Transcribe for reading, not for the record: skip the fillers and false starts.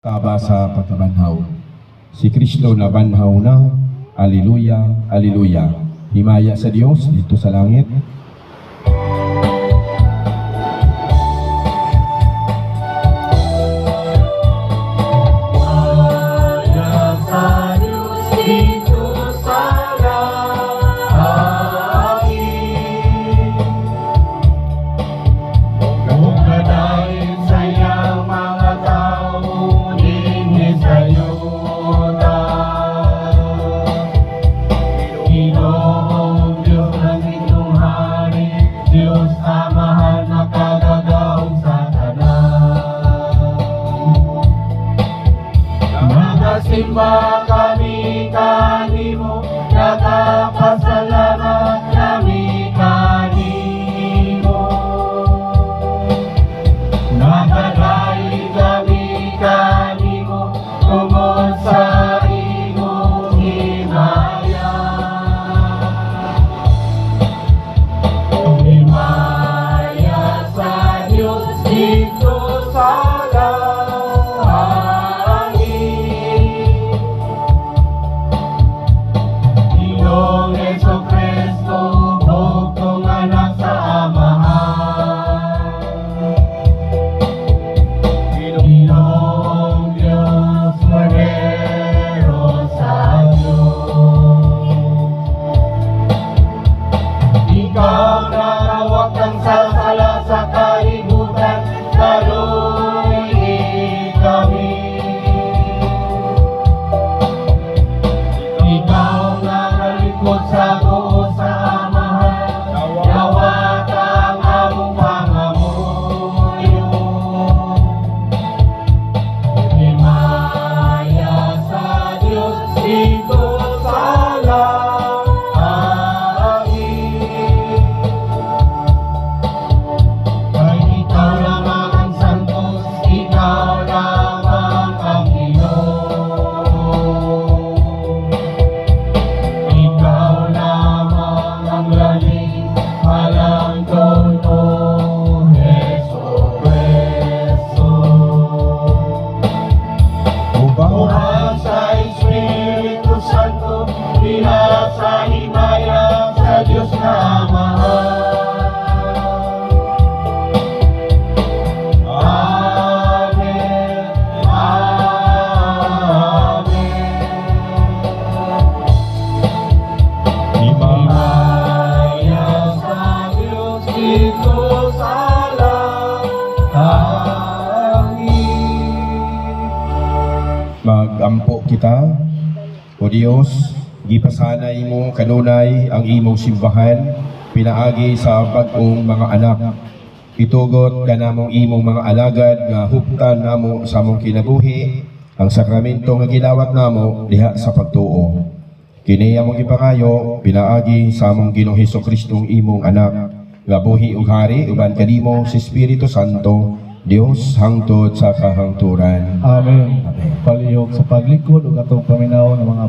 Taba sa pagkabanhaw. Si Kristo na banhaw na. Aleluya, aleluya. Himaya sa Diyos dito sa langit. Simba kami kanimo, nagpasalamat kami kanimo. Nagdagay kami kanimo, tungod sa imong himaya. Himaya sa Diyos dito sa sa himaya sa Diyos na mahal. Amen, amen. Himaya sa Diyos dito sa langit. Magampo kita, O Dios, gipasanay mo kanunay ang imong simbahan, pinaagi sa bag-ong mga anak. Itugot ka namong imong mga alagad nga huptan namo sa among kinabuhi, ang sakramento nga gilawat namo diha sa pagtuo. Kini among ipangayo, pinaagi sa among Ginoong Hesukristo imong anak, nga buhi ug hari uban kanimo si Espiritu Santo, Dios hangtod sa kahangturan. Amen. Palihog sa paglikod ug atong paminaw ng mga